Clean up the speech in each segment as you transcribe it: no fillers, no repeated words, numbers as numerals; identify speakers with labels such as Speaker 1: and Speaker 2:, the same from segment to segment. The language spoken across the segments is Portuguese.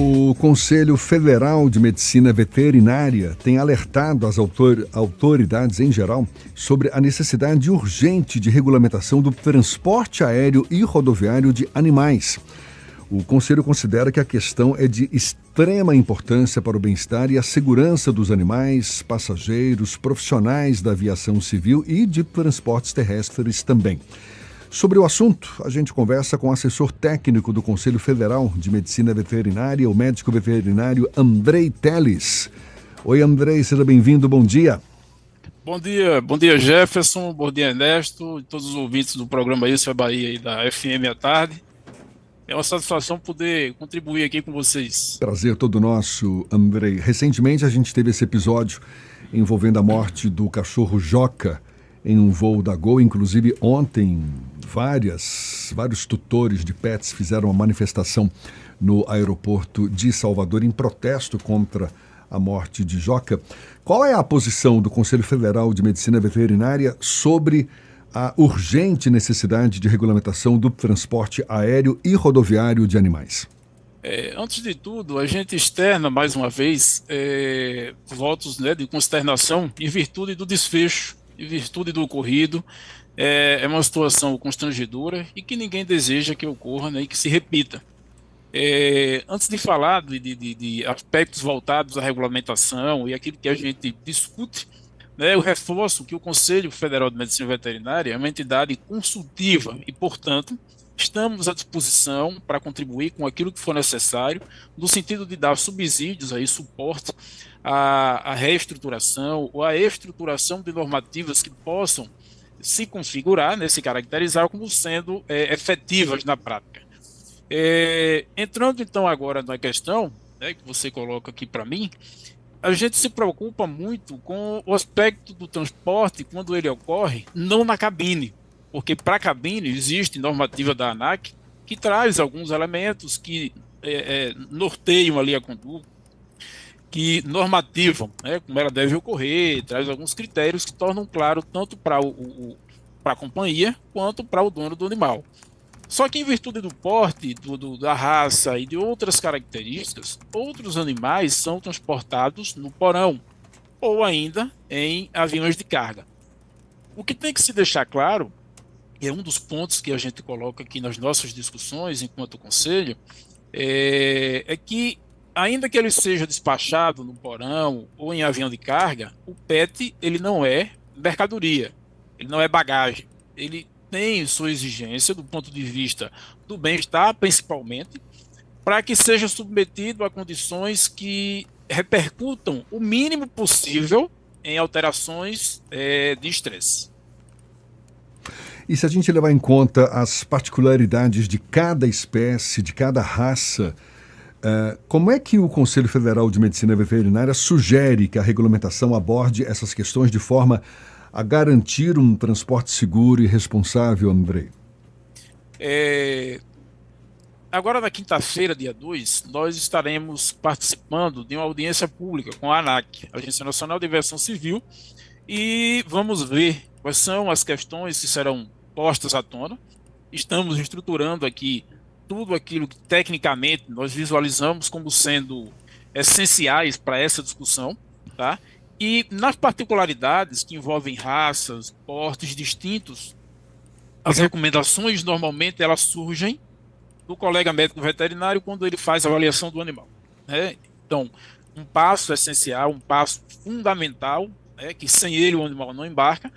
Speaker 1: O Conselho Federal de Medicina Veterinária tem alertado as autoridades em geral sobre a necessidade urgente de regulamentação do transporte aéreo e rodoviário de animais. O Conselho considera que a questão é de extrema importância para o bem-estar e a segurança dos animais, passageiros, profissionais da aviação civil e de transportes terrestres também. Sobre o assunto, a gente conversa com o assessor técnico do Conselho Federal de Medicina Veterinária, o médico veterinário Andrei Teles. Oi, Andrei, seja bem-vindo, bom dia.
Speaker 2: Bom dia Jefferson, bom dia Ernesto e todos os ouvintes do programa Isso é Bahia e da FM à tarde. É uma satisfação poder contribuir aqui com vocês.
Speaker 1: Prazer todo nosso, Andrei. Recentemente a gente teve esse episódio envolvendo a morte do cachorro Joca em um voo da Gol. Inclusive ontem vários tutores de pets fizeram uma manifestação no aeroporto de Salvador em protesto contra a morte de Joca. Qual é a posição do Conselho Federal de Medicina Veterinária sobre a urgente necessidade de regulamentação do transporte aéreo e rodoviário de animais?
Speaker 2: Antes de tudo, a gente externa mais uma vez votos, de consternação em virtude do desfecho, em virtude do ocorrido. É uma situação constrangedora e que ninguém deseja que ocorra, e que se repita. Antes de falar de aspectos voltados à regulamentação e aquilo que a gente discute, eu reforço que o Conselho Federal de Medicina Veterinária é uma entidade consultiva e, portanto, estamos à disposição para contribuir com aquilo que for necessário, no sentido de dar subsídios, suporte à reestruturação ou à estruturação de normativas que possam se configurar, se caracterizar como sendo efetivas na prática. Entrando então agora na questão que você coloca aqui para mim, a gente se preocupa muito com o aspecto do transporte quando ele ocorre não na cabine, porque para a cabine existe normativa da ANAC que traz alguns elementos que norteiam ali a conduta, que normativam como ela deve ocorrer, traz alguns critérios que tornam claro tanto para a companhia quanto para o dono do animal. Só que em virtude do porte, da raça e de outras características, outros animais são transportados no porão ou ainda em aviões de carga. O que tem que se deixar claro, e é um dos pontos que a gente coloca aqui nas nossas discussões enquanto conselho, é que ainda que ele seja despachado no porão ou em avião de carga, o pet ele não é mercadoria, ele não é bagagem, ele tem sua exigência do ponto de vista do bem-estar, principalmente, para que seja submetido a condições que repercutam o mínimo possível em alterações de estresse.
Speaker 1: E se a gente levar em conta as particularidades de cada espécie, de cada raça, como é que o Conselho Federal de Medicina Veterinária sugere que a regulamentação aborde essas questões de forma a garantir um transporte seguro e responsável, Andrei?
Speaker 2: Agora, na quinta-feira, dia 2, nós estaremos participando de uma audiência pública com a ANAC, Agência Nacional de Aviação Civil, e vamos ver quais são as questões que serão postas à tona. Estamos estruturando aqui tudo aquilo que tecnicamente nós visualizamos como sendo essenciais para essa discussão, tá? E nas particularidades que envolvem raças, portes distintos, as recomendações normalmente elas surgem do colega médico veterinário quando ele faz a avaliação do animal. Então, um passo essencial, um passo fundamental, que sem ele o animal não embarca,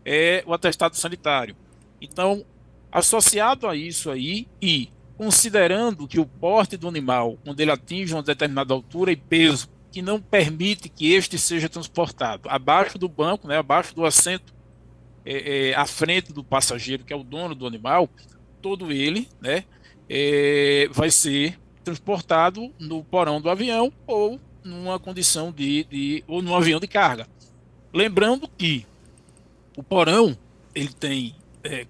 Speaker 2: é o atestado sanitário. Então, associado a isso aí e considerando que o porte do animal, quando ele atinge uma determinada altura e peso, que não permite que este seja transportado abaixo do banco, abaixo do assento, à frente do passageiro, que é o dono do animal, todo ele vai ser transportado no porão do avião ou numa condição ou num avião de carga. Lembrando que o porão ele tem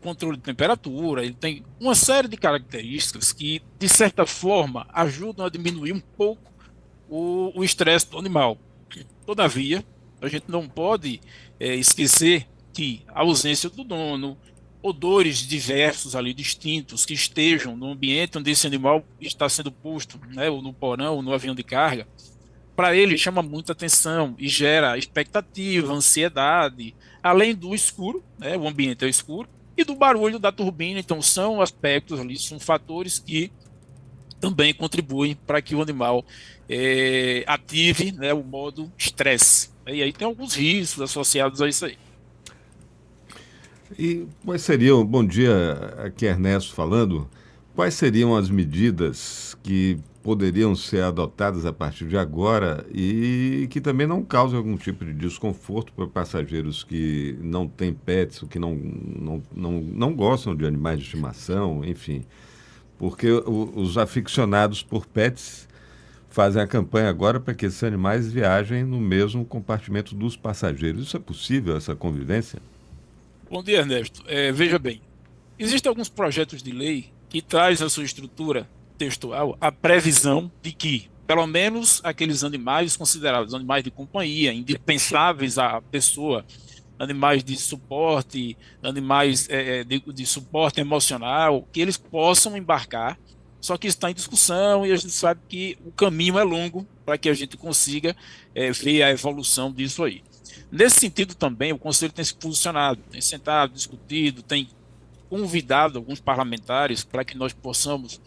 Speaker 2: controle de temperatura, ele tem uma série de características que, de certa forma, ajudam a diminuir um pouco o estresse do animal. Todavia, a gente não pode esquecer que a ausência do dono, odores diversos ali, distintos, que estejam no ambiente onde esse animal está sendo posto, né, ou no porão, ou no avião de carga, para ele chama muita atenção e gera expectativa, ansiedade, além do escuro, né, o ambiente é escuro, e do barulho da turbina. Então, são aspectos ali, são fatores que também contribuem para que o animal ative, né, o modo estresse. E aí tem alguns riscos associados a isso aí.
Speaker 3: E quais seriam, bom dia, aqui é Ernesto falando, quais seriam as medidas que poderiam ser adotadas a partir de agora e que também não causem algum tipo de desconforto para passageiros que não têm pets, ou que não gostam de animais de estimação, enfim. Porque os aficionados por pets fazem a campanha agora para que esses animais viajem no mesmo compartimento dos passageiros. Isso é possível, essa convivência?
Speaker 2: Bom dia, Ernesto. Veja bem, existem alguns projetos de lei que traz na sua estrutura textual a previsão de que, pelo menos aqueles animais considerados animais de companhia, indispensáveis à pessoa, animais de suporte, animais de suporte emocional, que eles possam embarcar, só que está em discussão e a gente sabe que o caminho é longo para que a gente consiga ver a evolução disso aí. Nesse sentido também, o Conselho tem se posicionado, tem sentado, discutido, tem convidado alguns parlamentares para que nós possamos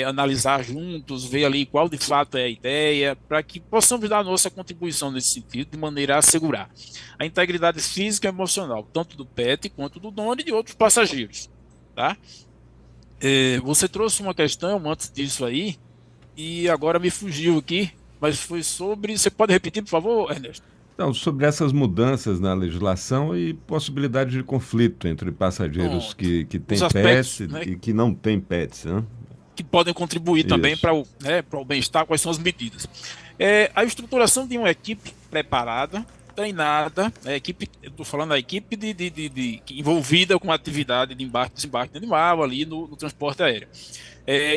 Speaker 2: analisar juntos, ver ali qual de fato é a ideia, para que possamos dar a nossa contribuição nesse sentido, de maneira a assegurar a integridade física e emocional, tanto do pet quanto do dono e de outros passageiros. Tá? Você trouxe uma questão antes disso aí, e agora me fugiu aqui, mas foi sobre. Você pode repetir, por favor, Ernesto?
Speaker 3: Então, sobre essas mudanças na legislação e possibilidade de conflito entre passageiros
Speaker 2: Pronto.
Speaker 3: que têm
Speaker 2: Os
Speaker 3: pets
Speaker 2: aspectos, né,
Speaker 3: e que não têm pets, né?
Speaker 2: que podem contribuir também
Speaker 3: Isso.
Speaker 2: para o bem-estar, quais são as medidas. A estruturação de uma equipe preparada, treinada, a equipe, eu estou falando da equipe envolvida com a atividade de embarque e desembarque de animal ali no transporte aéreo.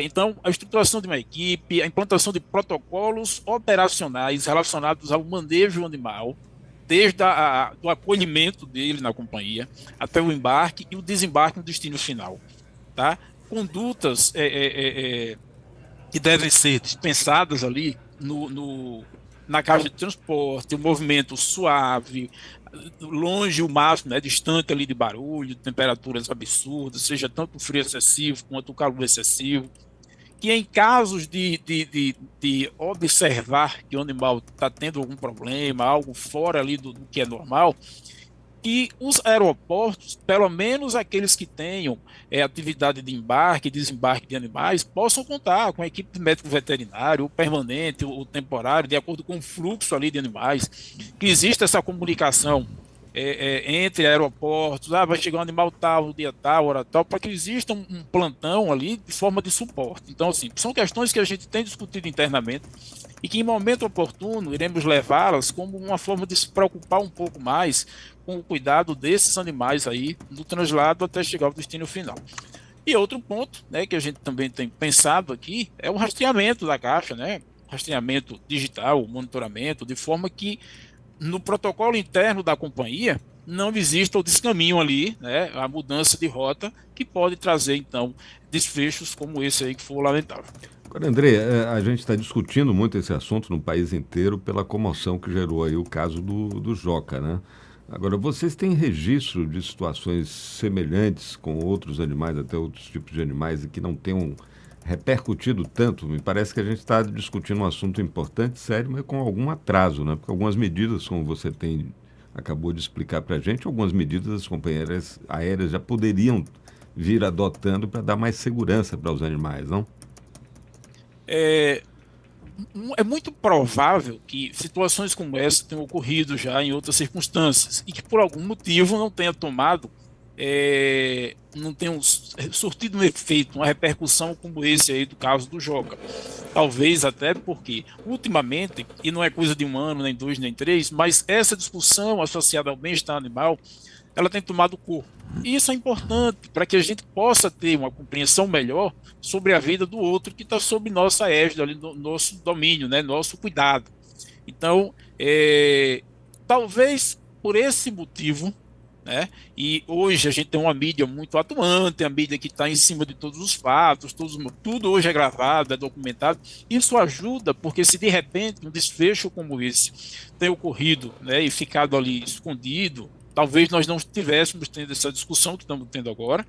Speaker 2: Então, a estruturação de uma equipe, a implantação de protocolos operacionais relacionados ao manejo animal, desde do acolhimento dele na companhia até o embarque e o desembarque no destino final. Tá? Condutas que devem ser dispensadas ali na caixa de transporte, um movimento suave, longe o máximo, né, distante ali de barulho, temperaturas absurdas, seja tanto o frio excessivo quanto o calor excessivo, que em casos de observar que o animal está tendo algum problema, algo fora ali do que é normal, que os aeroportos, pelo menos aqueles que tenham atividade de embarque e desembarque de animais, possam contar com a equipe de médico veterinário, o permanente, o temporário, de acordo com o fluxo ali de animais, que exista essa comunicação entre aeroportos, vai chegar um animal tal, no dia tal, hora tal, para que exista um plantão ali de forma de suporte. Então, assim, são questões que a gente tem discutido internamente e que em momento oportuno iremos levá-las como uma forma de se preocupar um pouco mais com o cuidado desses animais aí no translado até chegar ao destino final. E outro ponto, né, que a gente também tem pensado aqui é o rastreamento da caixa, né, rastreamento digital, monitoramento, de forma que no protocolo interno da companhia não exista o descaminho ali, né, a mudança de rota que pode trazer então desfechos como esse aí que for lamentável.
Speaker 3: Agora, André, a gente está discutindo muito esse assunto no país inteiro pela comoção que gerou aí o caso do Joca, né? Agora, vocês têm registro de situações semelhantes com outros animais, até outros tipos de animais, e que não tenham repercutido tanto? Me parece que a gente está discutindo um assunto importante, sério, mas com algum atraso, né? Porque algumas medidas, como você acabou de explicar para a gente, algumas medidas as companhias aéreas já poderiam vir adotando para dar mais segurança para os animais, não?
Speaker 2: É, é muito provável que situações como essa tenham ocorrido já em outras circunstâncias e que por algum motivo não tenha tomado, não tenham surtido um efeito, uma repercussão como esse aí do caso do Joca. Talvez até porque, ultimamente, e não é coisa de um ano, nem dois, nem três, mas essa discussão associada ao bem-estar animal, ela tem tomado corpo. E isso é importante para que a gente possa ter uma compreensão melhor sobre a vida do outro que está sob nossa égide, ali, no nosso domínio, né, nosso cuidado. Então, talvez por esse motivo, né? E hoje a gente tem uma mídia muito atuante, a mídia que está em cima de todos os fatos, tudo hoje é gravado, é documentado. Isso ajuda, porque se de repente um desfecho como esse tem ocorrido, né, e ficado ali escondido, talvez nós não estivéssemos tendo essa discussão que estamos tendo agora,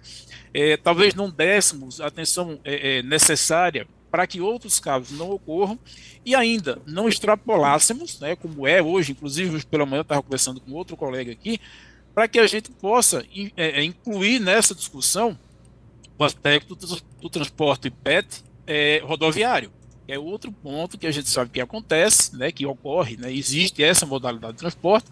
Speaker 2: talvez não dessemos a atenção necessária para que outros casos não ocorram e ainda não extrapolássemos, né, como é hoje, inclusive hoje pela manhã eu estava conversando com outro colega aqui, para que a gente possa incluir nessa discussão o aspecto do transporte PET rodoviário, que é outro ponto que a gente sabe que acontece, né, que ocorre, né, existe essa modalidade de transporte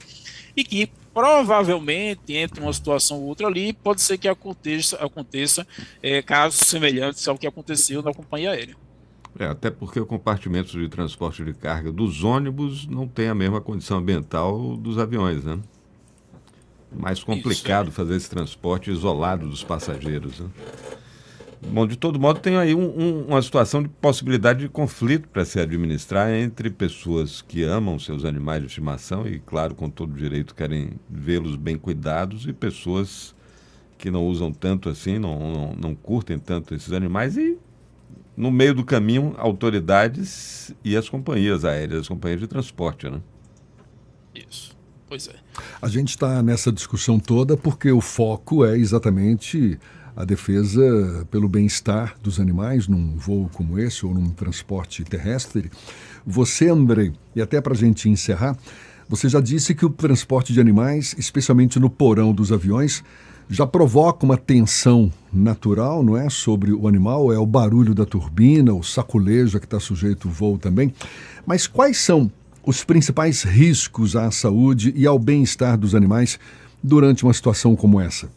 Speaker 2: e que provavelmente entre uma situação ou outra ali pode ser que aconteça casos semelhantes ao que aconteceu na companhia aérea.
Speaker 3: Até porque o compartimento de transporte de carga dos ônibus não tem a mesma condição ambiental dos aviões, né? Mais complicado fazer esse transporte isolado dos passageiros, né? Bom, de todo modo, tem aí uma situação de possibilidade de conflito para se administrar entre pessoas que amam seus animais de estimação e, claro, com todo direito querem vê-los bem cuidados, e pessoas que não usam tanto assim, não curtem tanto esses animais, e no meio do caminho, autoridades e as companhias aéreas, as companhias de transporte, né?
Speaker 2: Isso, pois é.
Speaker 1: A gente está nessa discussão toda porque o foco é exatamente a defesa pelo bem-estar dos animais num voo como esse ou num transporte terrestre. Você, Andrei, e até para a gente encerrar, você já disse que o transporte de animais, especialmente no porão dos aviões, já provoca uma tensão natural, não é, sobre o animal, é o barulho da turbina, o saculejo que está sujeito ao voo também. Mas quais são os principais riscos à saúde e ao bem-estar dos animais durante uma situação como essa?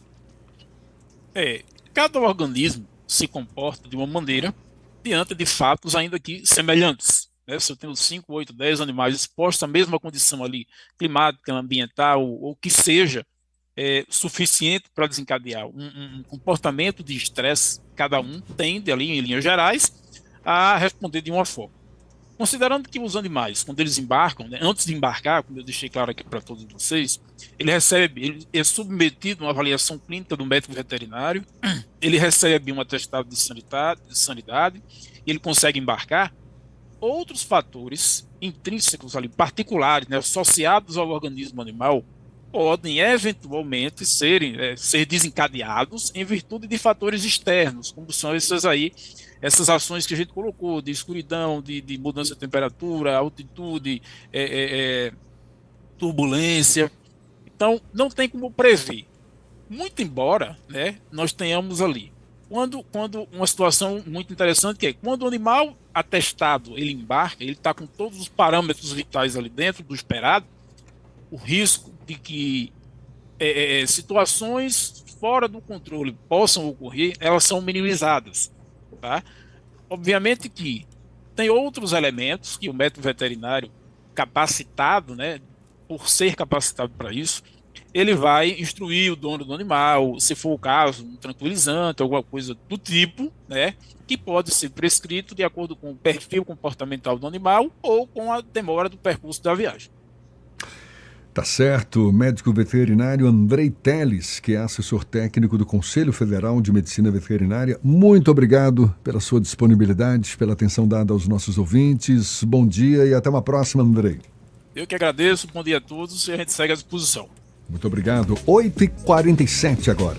Speaker 2: Cada organismo se comporta de uma maneira diante de fatos ainda que semelhantes, né? Se eu tenho 5, 8, 10 animais expostos à mesma condição ali, climática, ambiental, ou que seja suficiente para desencadear um comportamento de estresse, cada um tende ali, em linhas gerais, a responder de uma forma. Considerando que os animais, quando eles embarcam, né, antes de embarcar, como eu deixei claro aqui para todos vocês, ele é submetido a uma avaliação clínica do médico veterinário, ele recebe um atestado de sanidade, ele consegue embarcar. Outros fatores intrínsecos ali, particulares, né, associados ao organismo animal, podem eventualmente ser desencadeados em virtude de fatores externos, como são essas ações que a gente colocou, de escuridão, de mudança de temperatura, altitude, turbulência. Então, não tem como prever. Muito embora, né, nós tenhamos ali, quando uma situação muito interessante, que é quando o animal atestado, ele embarca, ele está com todos os parâmetros vitais ali dentro do esperado, o risco de que situações fora do controle possam ocorrer, elas são minimizadas, tá? Obviamente que tem outros elementos que o médico veterinário capacitado, né, por ser capacitado para isso, ele vai instruir o dono do animal, se for o caso, um tranquilizante, alguma coisa do tipo, né, que pode ser prescrito de acordo com o perfil comportamental do animal ou com a demora do percurso da viagem.
Speaker 1: Tá certo, médico veterinário Andrei Teles, que é assessor técnico do Conselho Federal de Medicina Veterinária. Muito obrigado pela sua disponibilidade, pela atenção dada aos nossos ouvintes. Bom dia e até uma próxima, Andrei.
Speaker 2: Eu que agradeço, bom dia a todos e a gente segue à disposição.
Speaker 1: Muito obrigado. 8h47 agora.